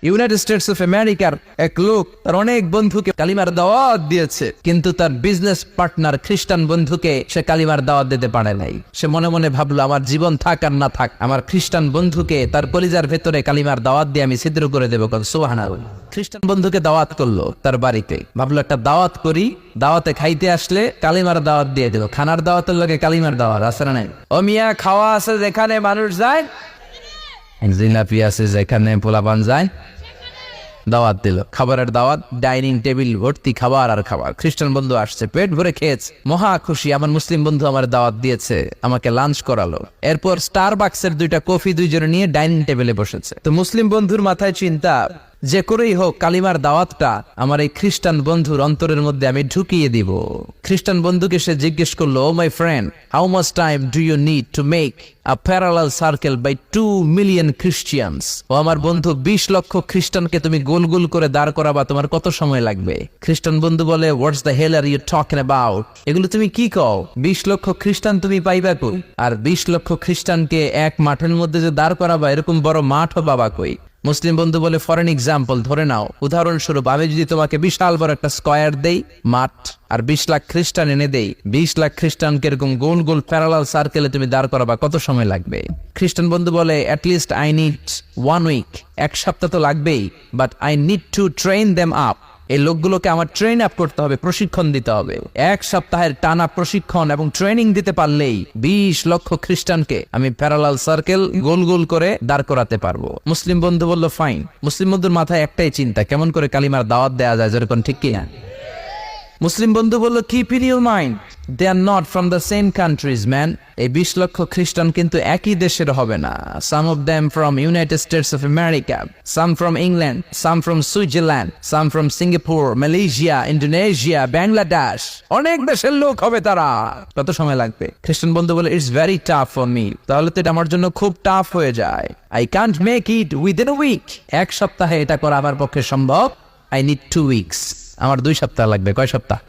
United States of আমেরিকার এক লোক তার অনেক বন্ধুকে কালিমার দাওয়াত দিয়েছে, কিন্তু তার বিজনেস পার্টনার খ্রিস্টান বন্ধুকে সে কালিমার দাওয়াত দিতে পারে নাই। সে মনে মনে ভাবলো, আমার জীবন থাক আর না থাক, আমার খ্রিস্টান বন্ধুকে তার কলিজার ভেতরে কালিমার দাওয়াত দিয়ে আমি ছিদ্র করে দেবো। সুবহানাল্লাহ। খ্রিস্টান বন্ধুকে দাওয়াত করলো তার বাড়িতে, ভাবলো একটা দাওয়াত করি, দাওয়াতে খাইতে আসলে কালিমার দাওয়াত দিয়ে দেবো। খানার দাওয়াতের লগে কালিমার দাওয়াত আছে না নাই? ও মিয়া, খাওয়া আছে যেখানে মানুষ যায়, জিলাপি আছে যেখানে পোলাপান যায়, দাওয়াত দিল, খাবারের দাওয়াত, ডাইনিং টেবিল ভর্তি খাবার আর খাবার। খ্রিস্টান বন্ধু আসছে, পেট ভরে খেয়েছে, মহা খুশি, আমার মুসলিম বন্ধু আমার দাওয়াত দিয়েছে, আমাকে লাঞ্চ করালো। এরপর স্টারবাকসের 2টা কফি দুইজনে নিয়ে ডাইনিং টেবিলে বসেছে। তো মুসলিম বন্ধুর মাথায় চিন্তা, যে করেই হোক কালিমার দাওয়াতটা আমার এই খ্রিস্টান বন্ধুর অন্তরের মধ্যে আমি ঢুকিয়ে দিব। খ্রিস্টান বন্ধুকে সে জিজ্ঞেস করলো, oh my friend, how much time do you need to make a parallel circle by 2 million Christians? ও আমার বন্ধু, 20 লক্ষ খ্রিস্টানকে তুমি গোল গোল করে দাঁড় করাবা, তোমার কত সময় লাগবে? খ্রিস্টান বন্ধু বলে, what's the hell are you talking about? এগুলো তুমি কি কও? 20 লক্ষ খ্রিস্টান তুমি পাইবা কই? আর 20 লক্ষ খ্রিস্টানকে এক মাঠের মধ্যে যে দাঁড় করাবা, এরকম বড় মাঠও পাবা কই? মুসলিম বন্ধু বলে, ফর এন এক্সাম্পল, ধরে নাও, উদাহরণস্বরূপ আমি যদি তোমাকে বিশাল বড় একটা স্কয়ার দেই, মাঠ, আর 20 লাখ খ্রিস্টান এনে দেই, 20 লাখ খ্রিস্টানকে এরকম গোল গোল প্যারালাল সার্কেলে তুমি দাঁড় করাবা, কত সময় লাগবে? খ্রিস্টান বন্ধু বলে, অ্যাটলিস্ট আই নিড 1 উইক, 1 সপ্তাহ তো লাগবেই, but I need to train them up. এই লোকগুলোকে আমার ট্রেন আপ করতে হবে, প্রশিক্ষণ দিতে হবে। 1 সপ্তাহের টানা প্রশিক্ষণ এবং ট্রেনিং দিতে পারলেই 20 লক্ষ খ্রিস্টানকে আমি প্যারালাল সার্কেল গোল গোল করে দাঁড় করাতে পারবো। মুসলিম বন্ধু বলল, ফাইন। মুসলিম বন্ধুর মাথায় একটাই চিন্তা, কেমন করে কালিমার দাওয়াত দেয়া যায়, যেরকম, ঠিক কিনা? মুসলিম বন্ধু বলল, keep in your mind, they are not from the same countries man. এই 20 লক্ষ খ্রিস্টান কিন্তু একই দেশের হবে না। Some of them from United States of America, some from England, some from Switzerland, some from Singapore, Malaysia, Indonesia, Bangladesh, অনেক দেশের লোক হবে তারা। কত সময় লাগবে? খ্রিস্টান বন্ধু বলে, it's very tough for me. তাহলে তো এটা আমার জন্য খুব টাফ হয়ে যায়। I can't make it within a week. 1 সপ্তাহে এটা করা আমার পক্ষে সম্ভব। I need 2 weeks. আমার 2 সপ্তাহ লাগবে। কয় সপ্তাহ?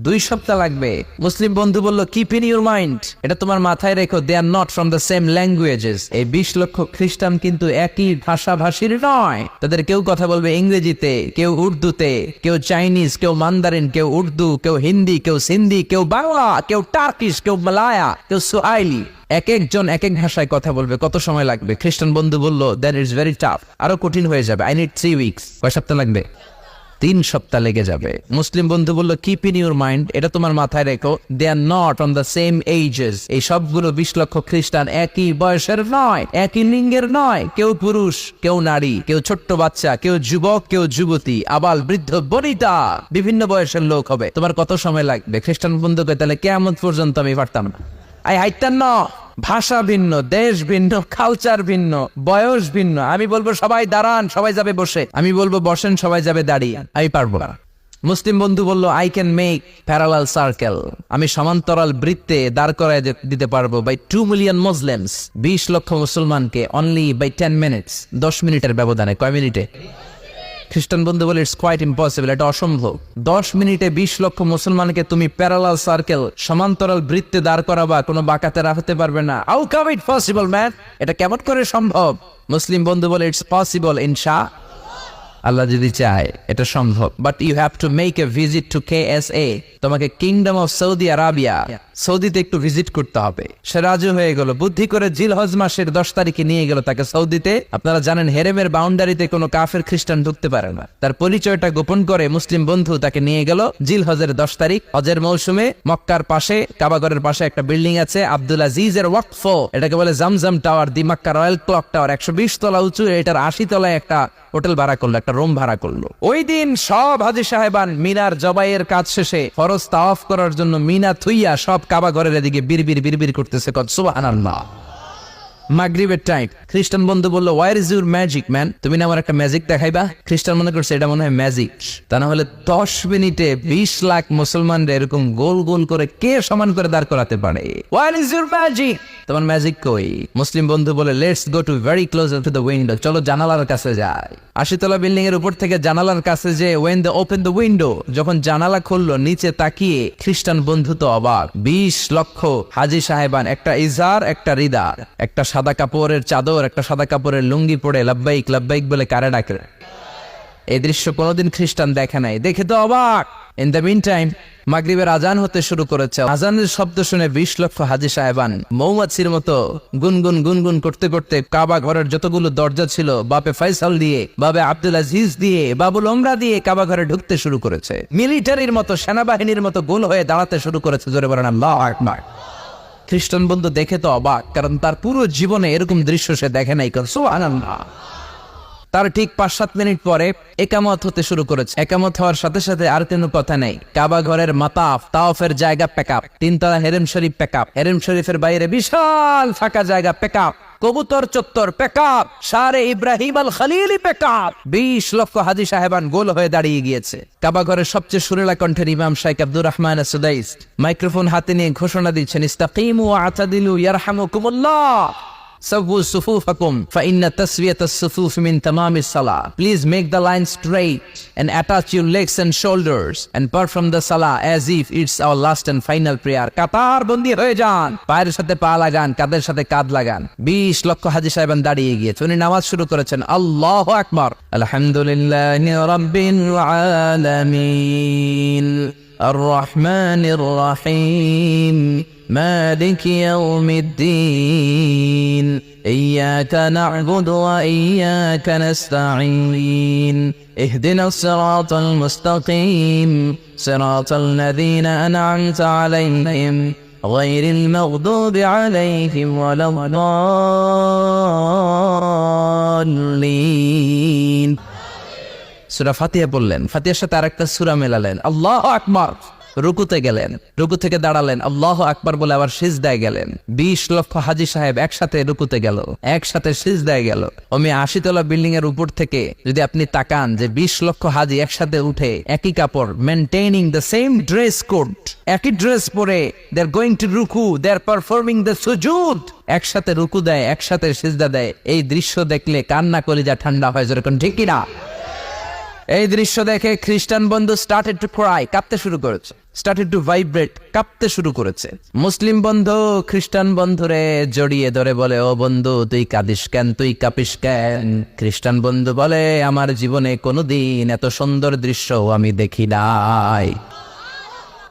2 সপ্তাহ লাগবে। মুসলিম বন্ধু বলল, কিপ ইন ইউর মাইন্ড, এটা তোমার মাথায় রেখো, they are not from the same languages. এই 20 লক্ষ খ্রিস্টান কিন্তু একই ভাষাভাষীর নয়। তাদের কেউ কথা বলবে ইংরেজিতে, কেউ উর্দুতে, কেউ চাইনিজ, কেউ মান্দারিন, কেউ উর্দু, কেউ হিন্দি, কেউ সিন্ধি, কেউ বাংলা, কেউ টার্কিশ, কেউ মালায়া, কেউ সুহাইলি। এক একজন এক এক ভাষায় কথা বলবে, কত সময় লাগবে? খ্রিস্টান বন্ধু বলল, দ্যাট ইজ ভেরি টাফ, আরো কঠিন হয়ে যাবে। I need 3 weeks. কয় সপ্তাহ লাগবে? 3 সপ্তাহ লেগে যাবে। মুসলিম বন্ধু বলল, কিপ ইন ইউর মাইন্ড, এটা তোমার মাথায় রেখো, they are not on the same ages. এই সবগুলো 20 লক্ষ খ্রিস্টান একই বয়সের নয়, একই লিঙ্গের নয়। কেউ পুরুষ, কেউ নারী, কেউ ছোট্ট বাচ্চা, কেউ যুবক, কেউ যুবতী, আবাল বৃদ্ধ বনিতা, বিভিন্ন বয়সের লোক হবে। তোমার কত সময় লাগবে? খ্রিস্টান বন্ধুকে, তাহলে কিয়ামত পর্যন্ত আমি পারতাম না। আই হাইতাম না। ভাষা ভিন্ন, দেশ ভিন্ন, কালচার ভিন্ন, বয়স ভিন্ন। আমি বলবো সবাই দাঁড়ান, সবাই যাবে বসে। আমি বলবো বসেন, সবাই যাবে দাঁড়িয়ে। আমি পারবো না। মুসলিম বন্ধু বলল, I can make parallel circle, আমি সমান্তরাল বৃত্তে দাঁড় করায় দিতে পারবো, বাই 2 মিলিয়ন মুসলিমস, 20 লক্ষ মুসলমানকে, অনলি বাই 10 মিনিটস, 10 মিনিটের ব্যবধানে। কয় মিনিটে? খ্রিস্টান বন্ধু বলে, ইটস কোয়াইট ইম্পসিবল, এটা অসম্ভব। 10 মিনিটে 20 লক্ষ মুসলমানকে তুমি প্যারালাল সার্কেল, সমান্তরাল বৃত্তে দাঁড় করাবা, কোনো বাঁকাতে রাখতে পারবে না। How come it possible man, এটা কেমন করে সম্ভব? মুসলিম বন্ধু বলে, ইটস পসিবল ইনশাআল্লাহ, আল্লাহ যদি চায় এটা সম্ভব। But you have to make a visit to KSA, তোমাকে কিংডম অফ সৌদি আরাবিয়া, সৌদিতে একটু ভিজিট করতে হবে। সে রাজি হয়ে গেল, বুদ্ধি করে জিলহজ মাসের 10 তারিখে নিয়ে গেল তাকে সৌদিতে। আপনারা জানেন, হেরেমের বাউন্ডারিতে কোনো কাফের খ্রিস্টান ঢুকতে পারে না। তার পরিচয়টা গোপন করে মুসলিম বন্ধু তাকে নিয়ে গেল জিলহজের 10 তারিখ, হজের মৌসুমে। মক্কার পাশে, কাবাগরের পাশে একটা বিল্ডিং আছে, আব্দুল আজিজের ওয়াকফ, এটাকে বলে জামজাম টাওয়ার, দি মক্কা রয়্যাল ক্লক টাওয়ার, 120 তলা উঁচু। এটার 80 তলায় একটা হোটেল ভাড়া করলো, একটা রুম ভাড়া করলো। ওই দিন সব হাজী সাহেবান মিনার জবাইয়ের কাজ শেষে ফরজ তাওয়াফ করার জন্য মিনা থুইয়া সব কাবা ঘরের এদিকে বিড়বিড় করতেছে, সুবহানাল্লাহ। মাগরিবের টাইম। খ্রিস্টান বন্ধু বলল, where is your magic man, তুমি না আমার একটা ম্যাজিক দেখাইবা? খ্রিস্টান মনে করছে এটা মনে হয় ম্যাজিক। তা না হলে 10 মিনিটে 20 লাখ মুসলমানরা এরকম গোল গোল করে কে সমান করে দাঁড় করাতে পারে? ওয়ার ইজ ইউর ম্যাজিক, তোমার ম্যাজিক কই? মুসলিম বন্ধু বলে, let's go to very close to the window, চলো জানালার কাছে যাই। 80 তলা বিল্ডিং এর উপর থেকে জানালার কাছে যে when the open the window, যখন জানালা খুললো নিচে তাকিয়ে খ্রিস্টান বন্ধু তো অবাক। 20 লক্ষ হাজি সাহেবান, একটা ইজার একটা রিদা, একটা সাদা কাপড়ের চাদর একটা সাদা কাপড়ের লুঙ্গি পরে লাব্বাইক লাব্বাইক বলে কারে ডাকে। এই দৃশ্য কোনোদিন খ্রিস্টান দেখে নাই, দেখে তো অবাক। ইন দ্য মিন টাইম মাগরিবের আজান হতে শুরু করেছে। আজানের শব্দ শুনে 20 লক্ষ হাজি সাহেবান মৌমাছির মতো গুনগুন গুনগুন করতে করতে কাবা ঘরের যতগুলো দরজা ছিল বাপে ফয়সাল দিয়ে, বাবে আব্দুল আজিজ দিয়ে, বাবুল ওমরা দিয়ে কাবা ঘরে ঢুকতে শুরু করেছে। মিলিটারির মতো, সেনাবাহিনীর মতো গোল হয়ে দাঁড়াতে শুরু করেছে। জোরে বলেন আল্লাহু আকবার। খ্রিস্টান বন্ধু দেখে তো অবাক, কারণ তার পুরো জীবনে এরকম দৃশ্য সে দেখে নাই। সুবহানাল্লাহ। তার ঠিক 5-7 মিনিট পরে একামত হতে শুরু করেছে। একামত হওয়ার সাথে সাথে আর কোনো কথা নেই। কাবা ঘরের মাতাফ তাওয়াফের জায়গা প্যাকআপ, 3 তলা হেরেম শরীফ প্যাকআপ, হেরেম শরীফের বাইরে বিশাল ফাঁকা জায়গা প্যাকআপ, কবুতর চত্বর প্যাকআপ, শারে ইব্রাহিম আল খলিলি প্যাকআপ। 20 লক্ষ হাজি সাহেবান গোল হয়ে দাঁড়িয়ে গিয়েছে। কাবা ঘরের সবচেয়ে সুরেলা কণ্ঠের ইমাম শাইখ আব্দুর রহমান সুদাইস মাইক্রোফোন হাতে নিয়ে ঘোষণা দিচ্ছেন, ইস্তাকিমু ওয়া আতাদিলু ইয়ারহামুকুমুল্লাহ, সাওউ সুফুফাকুম ফাইন্না তাসওয়াতাস সুফুফ মিন তামামিস সালাহ। Please make the line straight and attach your legs and shoulders and perform the salah as if it's our last and final prayer. কাতার বন্দী হয়ে যান, পায়ের সাথে পা লাগান, কাঁধের সাথে কাঁধ লাগান। 20 লক্ষ হাজি সাহেবান দাঁড়িয়ে গিয়েছে। উনি নামাজ শুরু করেছেন, আল্লাহু আকবার, আলহামদুলিল্লাহি রাব্বিল আলামিন আর রহমানির রহিম مالك يوم الدين إياك نعبد وإياك نستعين اهدنا الصراط المستقيم صراط الذين أنعمت عليهم غير المغضوب عليهم ولا الضالين। সূরা ফাতিহা বললেন, ফাতিহার সাথে আরেকটা সূরা মেলালেন, আল্লাহু আকবার। রুকুতে গেলেন, রুকু থেকে দাঁড়ালেন, আল্লাহু আকবার বলে আবার সিজদায় গেলেন। 20 লক্ষ হাজি সাহেব একসাথে রুকুতে গেল, একসাথে সিজদায় গেল। 80 তলা বিল্ডিং এর উপর থেকে যদি আপনি তাকান যে 20 লক্ষ হাজি একসাথে উঠে একই কাপড়, maintaining the same dress code, একই ড্রেস পরে দে আর গোইং টু রুকু, দে আর পারফর্মিং দ্য সুজুদ, একসাথে রুকু দেয়, একসাথে সিজদা দেয়। এই দৃশ্য দেখলে কান্না কলিজা ঠান্ডা হয়, যেরকম ঠিক কিনা? এই দৃশ্য দেখে খ্রিস্টান বন্ধু স্টার্টেড টু ক্রাই, কাঁপতে শুরু করেছে, স্টার্টেড টু ভাইব্রেট, কাঁপতে শুরু করেছে। মুসলিম বন্ধু খ্রিস্টান বন্ধুরে জড়িয়ে ধরে বলে, ও বন্ধু তুই কাঁদিস কেন, তুই কাঁপিস কেন? খ্রিস্টান বন্ধু বলে, আমার জীবনে কোনোদিন এত সুন্দর দৃশ্য আমি দেখি নাই।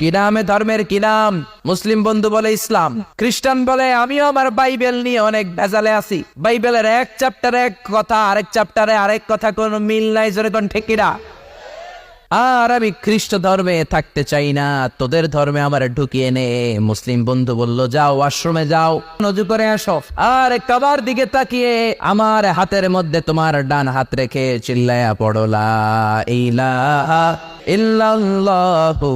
কি নামে ধর্মের কি নাম? মুসলিম বন্ধু বলে ইসলাম। খ্রিস্টান বলে, আমিও আমার বাইবেল নিয়ে অনেক ভেজালে আছি, বাইবেলের এক চ্যাপ্টারে এক কথা, আরেক চ্যাপ্টারে আরেক কথা, কোনো মিল নাই, জোরে কোন ঠিক কিনা? আর আমি খ্রিস্ট ধর্মে থাকতে চাই না, তোদের ধর্মে আমার ঢুকিয়ে নে। মুসলিম বন্ধু বলল, যাও আশ্রমে যাও, নজু করে আসো, আর কাবার দিকে তাকিয়ে আমার হাতের মধ্যে তোমার ডান হাত রেখে চিল্লায়া পড়ো লা ইলাহা ইল্লাল্লাহু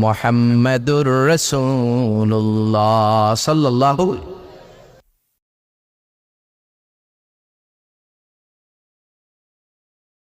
মুহাম্মাদুর রাসূলুল্লাহ সাল্লাল্লাহু